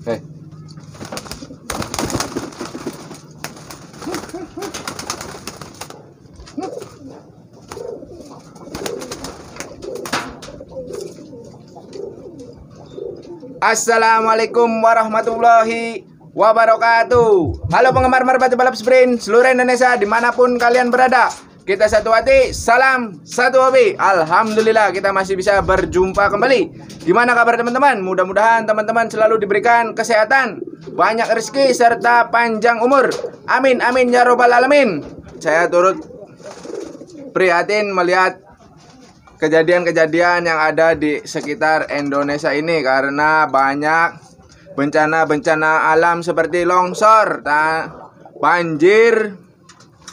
Hei. Assalamualaikum warahmatullahi wabarakatuh. Halo penggemar merpati balap sprint seluruh Indonesia dimanapun kalian berada. Kita satu hati, salam satu hobi. Alhamdulillah kita masih bisa berjumpa kembali. Gimana kabar teman-teman? Mudah-mudahan teman-teman selalu diberikan kesehatan, banyak rezeki serta panjang umur. Amin amin ya robbal alamin. Saya turut prihatin melihat kejadian-kejadian yang ada di sekitar Indonesia ini karena banyak bencana-bencana alam seperti longsor, banjir,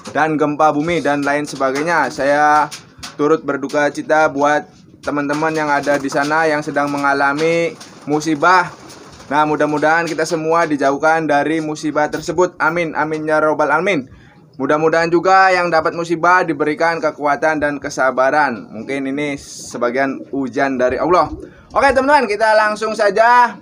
dan gempa bumi dan lain sebagainya. Saya turut berduka cita buat teman-teman yang ada di sana yang sedang mengalami musibah. Nah, mudah-mudahan kita semua dijauhkan dari musibah tersebut. Amin amin ya robbal alamin. Mudah-mudahan juga yang dapat musibah diberikan kekuatan dan kesabaran. Mungkin ini sebagian ujian dari Allah. Oke teman-teman, kita langsung saja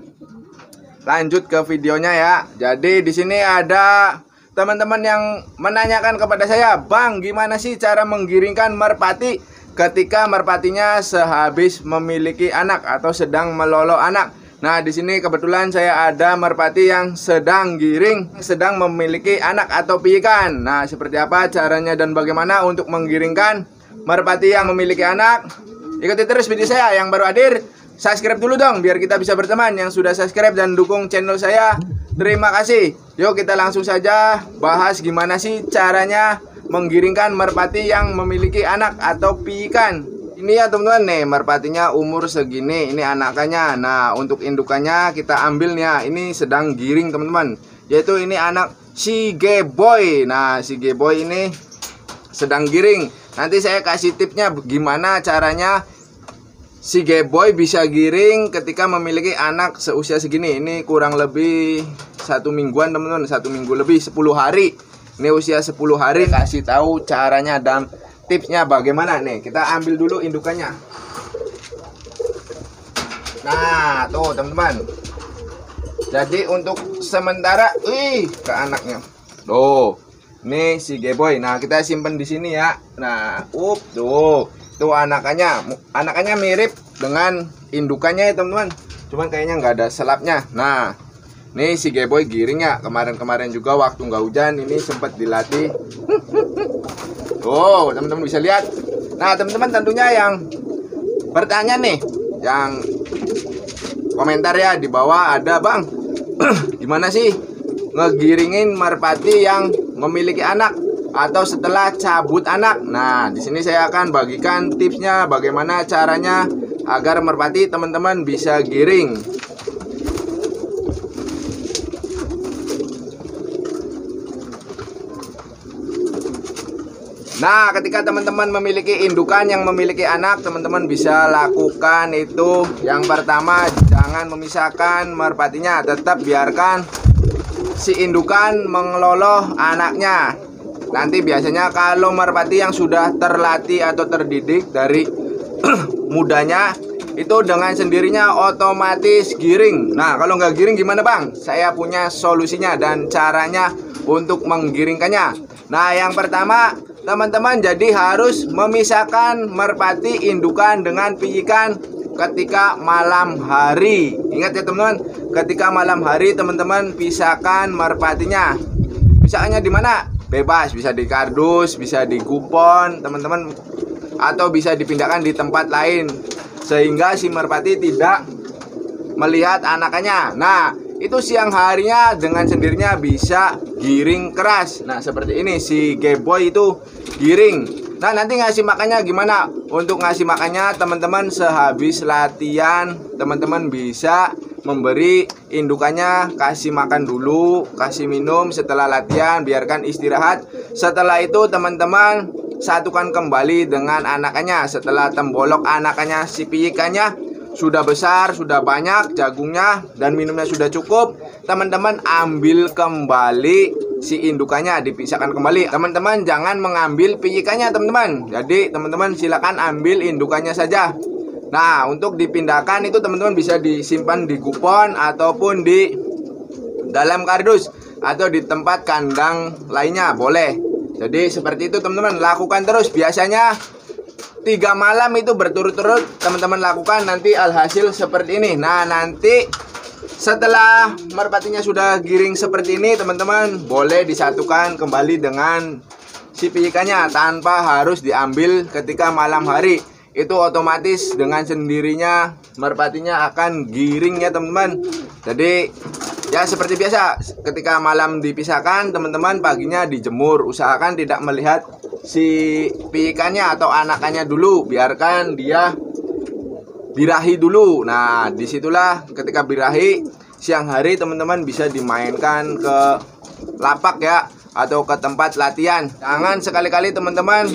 lanjut ke videonya ya. Jadi di sini ada teman-teman yang menanyakan kepada saya, "Bang, gimana sih cara menggiringkan merpati ketika merpatinya sehabis memiliki anak atau sedang melolo anak?" Nah, di sini kebetulan saya ada merpati yang sedang giring, sedang memiliki anak atau piikan. Nah, seperti apa caranya dan bagaimana untuk menggiringkan merpati yang memiliki anak? Ikuti terus video saya. Yang baru hadir, subscribe dulu dong biar kita bisa berteman. Yang sudah subscribe dan dukung channel saya, terima kasih. Yuk kita langsung saja bahas gimana sih caranya menggiringkan merpati yang memiliki anak atau piikan. Ini ya teman-teman, nih merpatinya umur segini, ini anakannya. Nah, untuk indukannya kita ambil nih ya. Ini sedang giring teman-teman, yaitu ini anak si G-Boy. Nah, si G-Boy ini sedang giring. Nanti saya kasih tipsnya gimana caranya si G-Boy bisa giring ketika memiliki anak seusia segini. Ini kurang lebih 1 mingguan teman-teman, 1 minggu lebih, 10 hari. Ini usia 10 hari. Kasih tahu caranya dan tipsnya bagaimana nih. Kita ambil dulu indukannya. Nah, tuh teman-teman. Jadi untuk sementara, ke anaknya. Tuh, ini si G-Boy. Nah, kita simpen di sini ya. Nah, tuh anakannya. Anakannya mirip dengan indukannya ya teman-teman. Cuman kayaknya nggak ada selapnya. Nah, nih si G-Boy giringnya. Kemarin-kemarin juga waktu nggak hujan ini sempat dilatih. Tuh, teman-teman bisa lihat. Nah, teman-teman tentunya yang bertanya nih, yang komentar ya di bawah ada, "Bang, gimana sih ngegiringin merpati yang memiliki anak atau setelah cabut anak?" Nah, di sini saya akan bagikan tipsnya bagaimana caranya agar merpati teman-teman bisa giring. Nah, ketika teman-teman memiliki indukan yang memiliki anak, teman-teman bisa lakukan itu. Yang pertama, jangan memisahkan merpatinya, tetap biarkan si indukan mengeloloh anaknya. nanti biasanya kalau merpati yang sudah terlatih atau terdidik dari mudanya itu dengan sendirinya otomatis giring. Nah, kalau nggak giring gimana Bang? Saya punya solusinya dan caranya untuk menggiringkannya. Nah, yang pertama teman-teman jadi harus memisahkan merpati indukan dengan piikan ketika malam hari. Ingat ya teman-teman, ketika malam hari teman-teman pisahkan merpatinya. Pisahkannya di mana? Bebas, bisa di kardus, bisa di kupon teman-teman, atau bisa dipindahkan di tempat lain sehingga si merpati tidak melihat anakannya. Nah, itu siang harinya dengan sendirinya bisa giring keras. Nah, seperti ini si Geboy itu giring. Nah, nanti ngasih makannya gimana? Untuk ngasih makannya teman-teman sehabis latihan teman-teman bisa memberi indukannya, kasih makan dulu, kasih minum setelah latihan, biarkan istirahat. Setelah itu teman-teman satukan kembali dengan anakannya. Setelah tembolok anakannya si piikannya sudah besar, sudah banyak jagungnya dan minumnya sudah cukup, teman-teman ambil kembali si indukannya, dipisahkan kembali. Teman-teman jangan mengambil piikannya teman-teman. Jadi teman-teman silakan ambil indukannya saja. Nah, untuk dipindahkan itu teman-teman bisa disimpan di kupon ataupun di dalam kardus atau di tempat kandang lainnya, boleh. Jadi seperti itu teman-teman, lakukan terus. Biasanya 3 malam itu berturut-turut teman-teman lakukan, nanti alhasil seperti ini. Nah, nanti setelah merpatinya sudah giring seperti ini teman-teman, boleh disatukan kembali dengan si piikannya tanpa harus diambil ketika malam hari. Itu otomatis dengan sendirinya merpatinya akan giring ya teman-teman. Jadi ya seperti biasa, ketika malam dipisahkan teman-teman, paginya dijemur. Usahakan tidak melihat si piikannya atau anakannya dulu, biarkan dia birahi dulu. Nah, disitulah ketika birahi siang hari teman-teman bisa dimainkan ke lapak ya, atau ke tempat latihan. Jangan sekali-kali teman-teman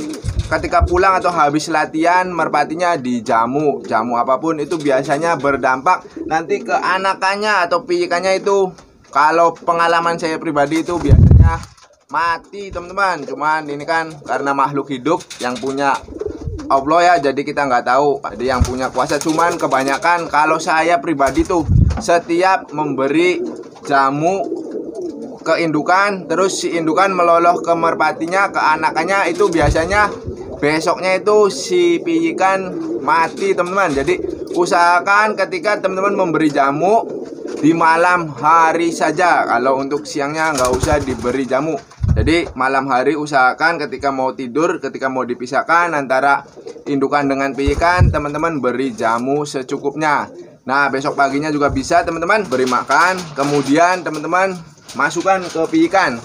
ketika pulang atau habis latihan merpatinya dijamu. Jamu apapun itu biasanya berdampak nanti ke anakannya atau piikannya itu. Kalau pengalaman saya pribadi itu biasanya mati teman-teman. Cuman ini kan karena makhluk hidup yang punya Allah ya, jadi kita nggak tahu, ada yang punya kuasa. Cuman kebanyakan kalau saya pribadi tuh setiap memberi jamu ke indukan, terus si indukan meloloh ke merpatinya, ke anakannya, itu biasanya besoknya itu si piikan mati teman-teman. Jadi usahakan ketika teman-teman memberi jamu di malam hari saja. Kalau untuk siangnya nggak usah diberi jamu. Jadi malam hari usahakan ketika mau tidur, ketika mau dipisahkan antara indukan dengan piikan, teman-teman beri jamu secukupnya. Nah, besok paginya juga bisa teman-teman beri makan, kemudian teman-teman masukkan ke piikan.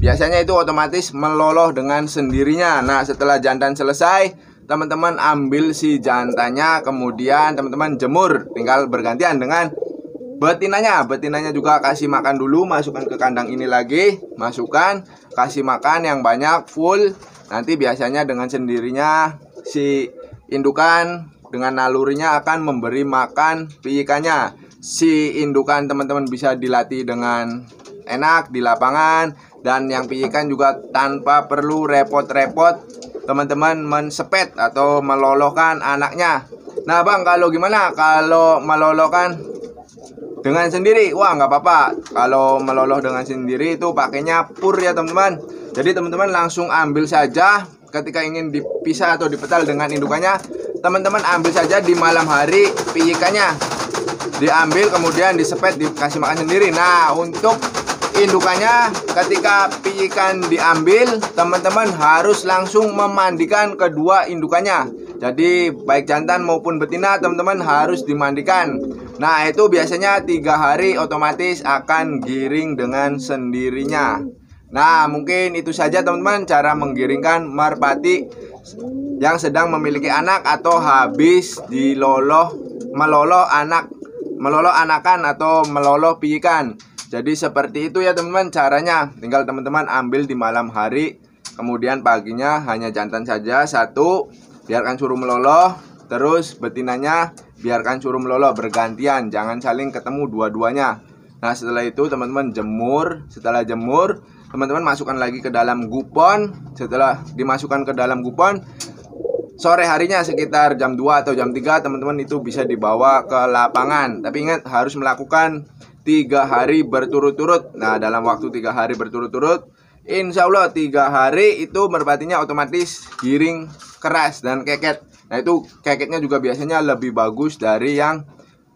Biasanya itu otomatis meloloh dengan sendirinya. Nah, setelah jantan selesai, teman-teman ambil si jantannya, kemudian teman-teman jemur. Tinggal bergantian dengan betinanya. Betinanya juga kasih makan dulu, masukkan ke kandang ini lagi, masukkan, kasih makan yang banyak, full. Nanti biasanya dengan sendirinya si indukan dengan nalurinya akan memberi makan piikannya. Si indukan teman-teman bisa dilatih dengan enak di lapangan, dan yang piikan juga tanpa perlu repot-repot teman-teman mensepet atau meloloskan anaknya. Nah Bang, kalau gimana kalau meloloskan dengan sendiri? Wah, nggak apa-apa. Kalau meloloh dengan sendiri itu pakainya pur ya teman-teman. Jadi teman-teman langsung ambil saja. Ketika ingin dipisah atau dipetal dengan indukannya, teman-teman ambil saja di malam hari piikannya, diambil kemudian disepet, dikasih makan sendiri. Nah, untuk indukannya ketika piikan diambil, teman-teman harus langsung memandikan kedua indukannya. Jadi baik jantan maupun betina teman-teman harus dimandikan. Nah, itu biasanya 3 hari otomatis akan giring dengan sendirinya. Nah, mungkin itu saja teman-teman cara menggiringkan merpati yang sedang memiliki anak atau habis meloloh anakan atau meloloh piikan. Jadi seperti itu ya teman-teman caranya. Tinggal teman-teman ambil di malam hari, kemudian paginya hanya jantan saja satu, biarkan suruh meloloh. Terus betinanya biarkan suruh meloloh bergantian, jangan saling ketemu dua-duanya. Nah, setelah itu teman-teman jemur. Setelah jemur teman-teman masukkan lagi ke dalam gupon. Setelah dimasukkan ke dalam gupon, sore harinya sekitar jam 2 atau jam 3 teman-teman itu bisa dibawa ke lapangan. Tapi ingat, harus melakukan 3 hari berturut-turut. Nah, dalam waktu 3 hari berturut-turut, insya Allah 3 hari itu merpatinya otomatis giring keras dan keket. Nah, itu keketnya juga biasanya lebih bagus dari yang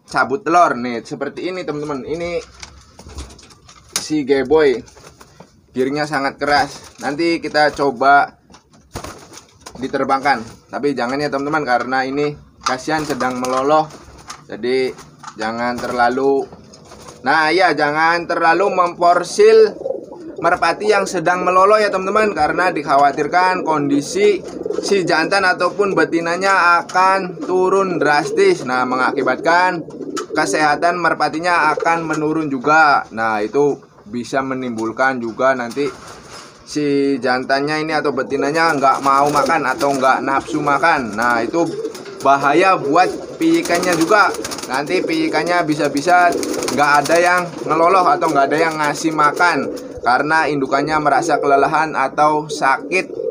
cabut telur. Nih, seperti ini teman-teman. Ini si Geboy, giringnya sangat keras. Nanti kita coba diterbangkan, tapi jangan ya teman-teman, karena ini kasihan sedang meloloh. Jadi jangan terlalu, jangan terlalu memforsil merpati yang sedang meloloh ya teman-teman, karena dikhawatirkan kondisi si jantan ataupun betinanya akan turun drastis. Nah, mengakibatkan kesehatan merpatinya akan menurun juga. Nah, itu bisa menimbulkan juga nanti si jantannya ini atau betinanya nggak mau makan atau nggak nafsu makan. Nah, itu bahaya buat piikannya juga. Nanti piikannya bisa-bisa nggak ada yang ngeloloh atau nggak ada yang ngasih makan karena indukannya merasa kelelahan atau sakit.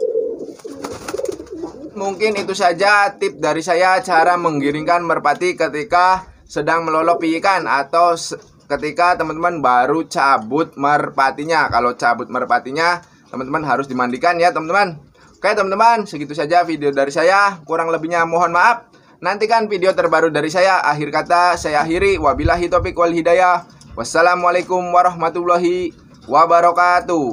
Mungkin itu saja tip dari saya cara menggiringkan merpati ketika sedang meloloh piikan atau ketika teman-teman baru cabut merpatinya. Kalau cabut merpatinya, teman-teman harus dimandikan ya teman-teman. Oke teman-teman, segitu saja video dari saya. Kurang lebihnya mohon maaf. Nantikan video terbaru dari saya. Akhir kata saya akhiri. Wabillahi taufiq wal hidayah. Wassalamualaikum warahmatullahi wabarakatuh.